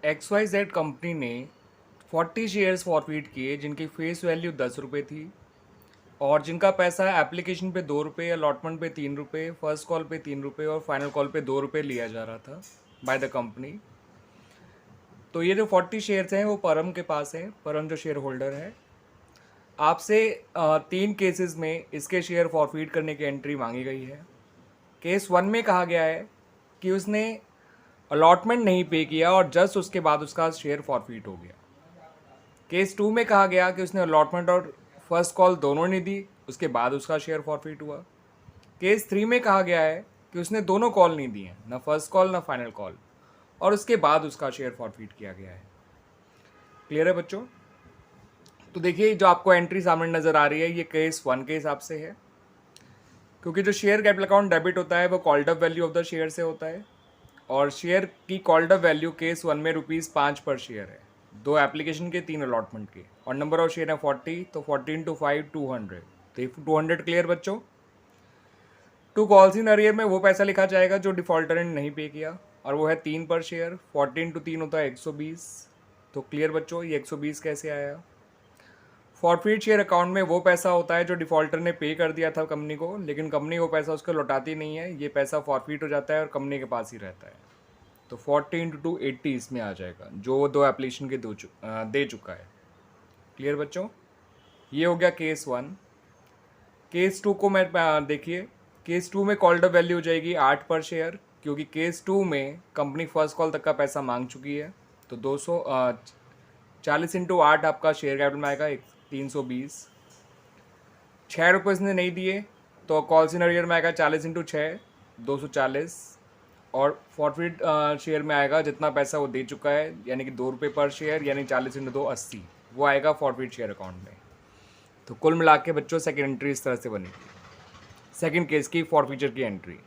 XYZ company ने 40 shares forfeit किए जिनकी फेस वैल्यू 10 रुपये थी और जिनका पैसा एप्लीकेशन पे 2 रुपये, अलॉटमेंट पे 3 रुपये, फर्स्ट कॉल पे 3 रुपये और फाइनल कॉल पे 2 रुपये लिया जा रहा था बाय द कंपनी। तो ये जो 40 शेयर्स हैं वो परम के पास हैं। परम जो शेयर होल्डर है आपसे 3 केसेस में इसके शेयर फॉरफिट करने की एंट्री मांगी गई है। केस 1 में कहा गया है कि उसने अलॉटमेंट नहीं पे किया और जस्ट उसके बाद उसका शेयर फॉरफिट हो गया। केस 2 में कहा गया कि उसने अलॉटमेंट और फर्स्ट कॉल दोनों नहीं दी, उसके बाद उसका शेयर फॉरफिट हुआ। केस 3 में कहा गया है कि उसने दोनों कॉल नहीं दिए, ना फर्स्ट कॉल ना फाइनल कॉल, और उसके बाद उसका शेयर फॉरफिट किया गया है। क्लियर है बच्चों? तो देखिए जो आपको एंट्री सामने नज़र आ रही है ये केस 1 के हिसाब से है, क्योंकि जो शेयर कैपिटल अकाउंट डेबिट होता है वो called up value of the share से होता है और शेयर की कॉल्ड अप वैल्यू केस 1 में ₹5 पर शेयर है, 2 एप्लीकेशन के 3 अलॉटमेंट के, और नंबर ऑफ शेयर है 40, तो 40 × 5 200, तो 200 क्लियर बच्चों। 2 कॉल्स इन अरियर में वो पैसा लिखा जाएगा जो डिफॉल्टर ने नहीं पे किया और वो है 3 पर शेयर, 14 × 3 होता है 120, तो क्लियर बच्चों ये 120 कैसे आया। फॉरफिट शेयर अकाउंट में वो पैसा होता है जो डिफॉल्टर ने पे कर दिया था कंपनी को, लेकिन कंपनी वो पैसा उसको लौटाती नहीं है, ये पैसा फॉरफिट हो जाता है और कंपनी के पास ही रहता है। तो 40 × 2 80 इसमें आ जाएगा जो वो 2 एप्लीकेशन के दे चुका है। क्लियर बच्चों? ये हो गया केस 1। केस 2 को मैं देखिए, केस 2 में कॉल्ड अप वैल्यू हो जाएगी 8 पर शेयर, क्योंकि केस 2 में कंपनी फर्स्ट कॉल तक का पैसा मांग चुकी है। तो 240 × 8 आपका शेयर कैपिटल में आएगा 320। 6 रुपये इसने नहीं दिए तो कॉल इन अरियर में आएगा 40 × 6 240, और फॉरफिट शेयर में आएगा जितना पैसा वो दे चुका है, यानी कि 2 रुपये पर शेयर, यानी 40 × 2 80, वो आएगा फॉरफिट शेयर अकाउंट में। तो कुल मिला के बच्चों सेकेंड एंट्री इस तरह से बनेगी। सेकेंड केस की फॉरफीचर की एंट्री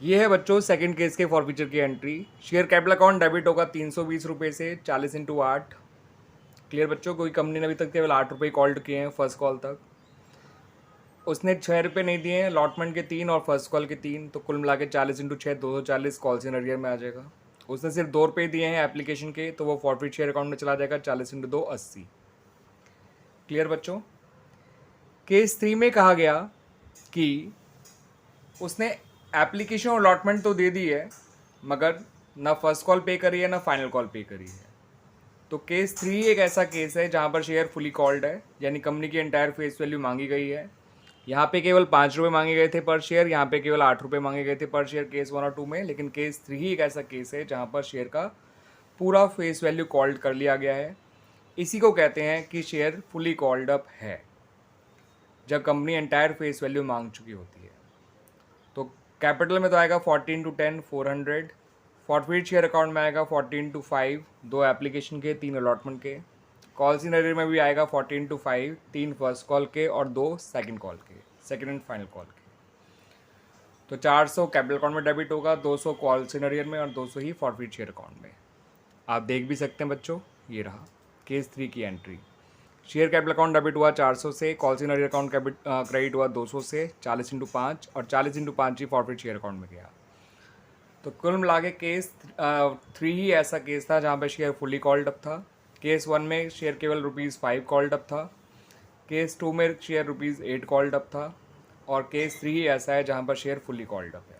ये है बच्चों। सेकेंड केस के फॉरफीचर की entry, share capital account debit होगा 320 रुपये से 40 × 8। क्लियर बच्चों? कोई कंपनी ने अभी तक केवल 8 रुपये कॉल्ड किए हैं फर्स्ट कॉल तक, उसने 6 रुपये नहीं दिए हैं, अलॉटमेंट के 3 और फर्स्ट कॉल के 3, तो कुल मिला के 40 × 6 240 कॉल्स इन अरियर में आ जाएगा। उसने सिर्फ 2 रुपये दिए हैं एप्लीकेशन के, तो वो फॉरफिट शेयर अकाउंट में चला जाएगा 40 × 2 80। क्लियर बच्चों? केस 3 में कहा गया कि उसने एप्लीकेशन और अलॉटमेंट तो दे दी है मगर ना फर्स्ट कॉल पे करी है ना फाइनल कॉल पे करी है। तो केस 3 एक ऐसा केस है जहाँ पर शेयर फुली कॉल्ड है, यानी कंपनी की एंटायर फेस वैल्यू मांगी गई है। यहाँ पे केवल 5 रुपये मांगे गए थे पर शेयर, यहाँ पे केवल 8 रुपये मांगे गए थे पर शेयर केस 1 और 2 में, लेकिन केस 3 ही एक ऐसा केस है जहाँ पर शेयर का पूरा फेस वैल्यू कॉल्ड कर लिया गया है। इसी को कहते हैं कि शेयर फुली कॉल्ड अप है, जब कंपनी एंटायर फेस वैल्यू मांग चुकी होती है। तो कैपिटल में तो आएगा 14 × 10 400, फॉरफिट शेयर अकाउंट में आएगा 14 × 5 2 एप्लीकेशन के 3 अलॉटमेंट के, कॉल इन अरियर में भी आएगा 14 × 5 3 फर्स्ट कॉल के और 2 सेकंड कॉल के, सेकंड एंड फाइनल कॉल के। तो 400 कैपिटल अकाउंट में डेबिट होगा, 200 कॉल इन अरियर में और 200 ही फॉरफिट शेयर अकाउंट में। आप देख भी सकते हैं बच्चों, ये रहा केस 3 की entry. Share capital account debit हुआ 400 से, call in arrear account credit हुआ 200 से, 40 × 5 और 40 × 5 ही फॉरफिट शेयर अकाउंट में गया। तो कुल मिला के केस 3 ही ऐसा केस था जहाँ पे शेयर फुली कॉल्ड अप था। केस 1 में शेयर केवल ₹5 कॉल्ड अप था, केस 2 में शेयर ₹8 कॉल्ड अप था, और केस 3 ही ऐसा है जहाँ पर शेयर फुली कॉल्ड अप है।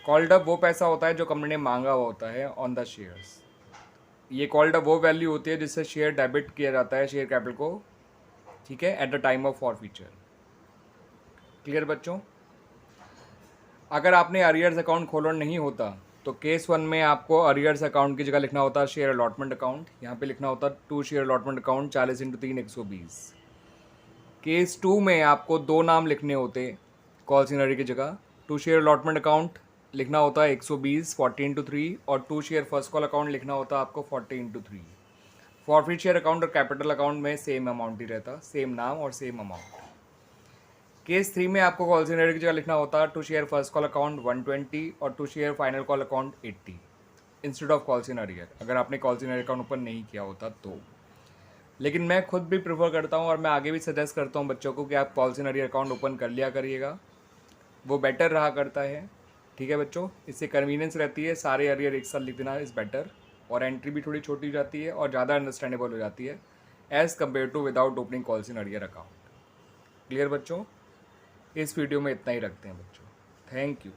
कॉल्ड अप वो पैसा होता है जो कंपनी ने मांगा हुआ होता है ऑन द शेयर्स। ये कॉल्ड अप वो वैल्यू होती है जिससे शेयर डेबिट किया जाता है शेयर कैपिटल को, ठीक है, at the time of forfeiture. Clear बच्चों? अगर आपने अरियर्स अकाउंट खोला नहीं होता तो केस 1 में आपको अरियर्स अकाउंट की जगह लिखना होता शेयर अलॉटमेंट अकाउंट, यहाँ पे लिखना होता 2 शेयर अलॉटमेंट अकाउंट 40 × 3 120। केस 2 में आपको 2 नाम लिखने होते कॉल इन अरियर की जगह, 2 शेयर अलॉटमेंट अकाउंट लिखना होता 120 40 × 3 और 2 शेयर फर्स्ट कॉल अकाउंट लिखना होता आपको 40 × 3। फॉरफिट शेयर अकाउंट और कैपिटल अकाउंट में सेम अमाउंट ही रहता, सेम नाम और सेम अमाउंट। केस 3 में आपको कॉल इन अरियर की जगह लिखना होता 2 शेयर फर्स्ट कॉल अकाउंट 120 और 2 share final call account 80 instead of call in arrear, अगर आपने call in arrear account open नहीं किया होता तो। लेकिन मैं खुद भी प्रेफर करता हूँ और मैं आगे भी सजेस्ट करता हूँ बच्चों को कि आप call in arrear account open कर लिया करिएगा, वो बेटर रहा करता है। ठीक है बच्चों, इससे कन्वीनियंस रहती है, सारे अरियर एक साथ लिख देना इज़ बेटर और एंट्री भी थोड़ी छोटी हो जाती है और ज़्यादा अंडरस्टैंडेबल हो जाती है as compare to without opening calls in earlier account. Clear बच्चों? इस वीडियो में इतना ही रखते हैं बच्चों। Thank you.